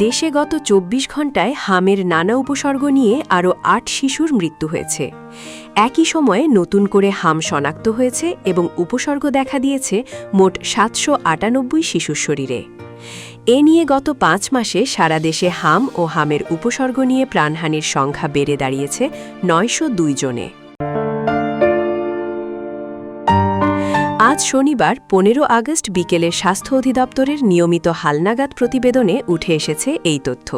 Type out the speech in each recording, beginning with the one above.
দেশে গত ২৪ ঘণ্টায় হামের নানা উপসর্গ নিয়ে আরও ৮ শিশুর মৃত্যু হয়েছে। একই সময়ে নতুন করে হাম শনাক্ত হয়েছে এবং উপসর্গ দেখা দিয়েছে মোট ৭৯৮ শিশুর শরীরে। এ নিয়ে গত ৫ মাসে সারা দেশে হাম ও হামের উপসর্গ নিয়ে প্রাণহানির সংখ্যা বেড়ে দাঁড়িয়েছে ৯০২ জনে। আজ শনিবার ১৫ আগস্ট বিকেলে স্বাস্থ্য অধিদপ্তরের নিয়মিত হালনাগাদ প্রতিবেদনে উঠে এসেছে এই তথ্য।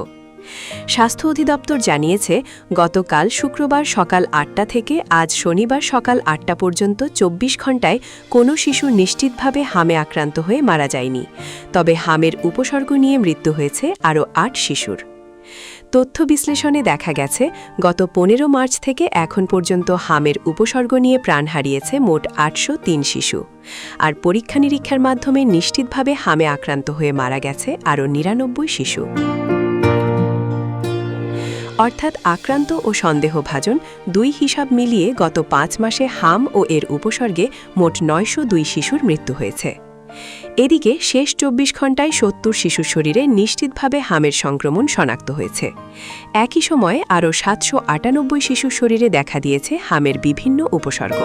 স্বাস্থ্য অধিদপ্তর জানিয়েছে, গতকাল শুক্রবার সকাল ৮টা থেকে আজ শনিবার সকাল ৮টা পর্যন্ত ২৪ ঘণ্টায় কোনো শিশু নিশ্চিতভাবে হামে আক্রান্ত হয়ে মারা যায়নি, তবে হামের উপসর্গ নিয়ে মৃত্যু হয়েছে আরও ৮ শিশুর। তথ্য বিশ্লেষণে দেখা গেছে, গত ১৫ মার্চ থেকে এখন পর্যন্ত হামের উপসর্গ নিয়ে প্রাণ হারিয়েছে মোট ৮০৩ শিশু, আর পরীক্ষা নিরীক্ষার মাধ্যমে নিশ্চিতভাবে হামে আক্রান্ত হয়ে মারা গেছে আরও ৯৯ শিশু। অর্থাৎ আক্রান্ত ও সন্দেহভাজন দুই হিসাব মিলিয়ে গত ৫ মাসে হাম ও এর উপসর্গে মোট ৯০২ শিশুর মৃত্যু হয়েছে। এদিকে শেষ ২৪ ঘণ্টায় ৭০ শিশুর শরীরে নিশ্চিতভাবে হামের সংক্রমণ শনাক্ত হয়েছে। একই সময়ে আরও ৭৯৮ শিশুর শরীরে দেখা দিয়েছে হামের বিভিন্ন উপসর্গ।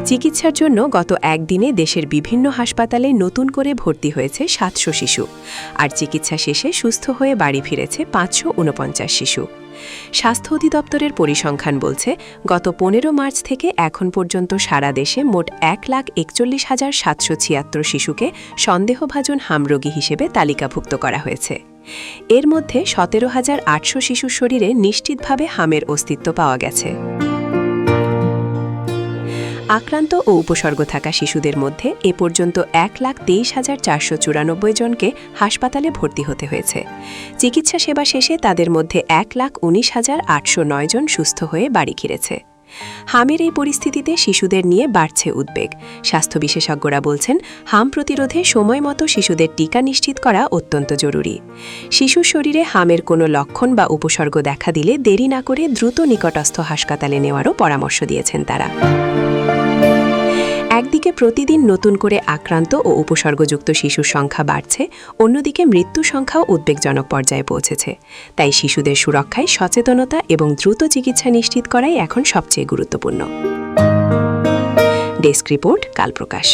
চিকিৎসার জন্য গত একদিনে দেশের বিভিন্ন হাসপাতালে নতুন করে ভর্তি হয়েছে ৭০০ শিশু, আর চিকিৎসা শেষে সুস্থ হয়ে বাড়ি ফিরেছে ৫৪৯ শিশু। স্বাস্থ্য অধিদপ্তরের পরিসংখ্যান বলছে, গত ১৫ মার্চ থেকে এখন পর্যন্ত সারা দেশে মোট ১,৪১,৭৭৬ শিশুকে সন্দেহভাজন হামরোগী হিসেবে তালিকাভুক্ত করা হয়েছে। এর মধ্যে ১৭,৮০০ শিশুর শরীরে নিশ্চিতভাবে হামের অস্তিত্ব পাওয়া গেছে। আক্রান্ত ও উপসর্গ থাকা শিশুদের মধ্যে এ পর্যন্ত ১,২৩,৪৯৪ জনকে হাসপাতালে ভর্তি হতে হয়েছে। চিকিৎসা সেবা শেষে তাদের মধ্যে ১,১৯,৮০৯ জন সুস্থ হয়ে বাড়ি ফিরেছে। হামের এই পরিস্থিতিতে শিশুদের নিয়ে বাড়ছে উদ্বেগ। স্বাস্থ্য বিশেষজ্ঞরা বলছেন, হাম প্রতিরোধে সময়মতো শিশুদের টিকা নিশ্চিত করা অত্যন্ত জরুরি। শিশুর শরীরে হামের কোনো লক্ষণ বা উপসর্গ দেখা দিলে দেরি না করে দ্রুত নিকটস্থ হাসপাতালে নেওয়ারও পরামর্শ দিয়েছেন তারা। একদিকে প্রতিদিন নতুন করে আক্রান্ত ও উপসর্গযুক্ত শিশুর সংখ্যা বাড়ছে, অন্যদিকে মৃত্যু সংখ্যাও উদ্বেগজনক পর্যায়ে পৌঁছেছে। তাই শিশুদের সুরক্ষায় সচেতনতা এবং দ্রুত চিকিৎসা নিশ্চিত করাই এখন সবচেয়ে গুরুত্বপূর্ণ। ডেস্ক রিপোর্ট, কাল প্রকাশ।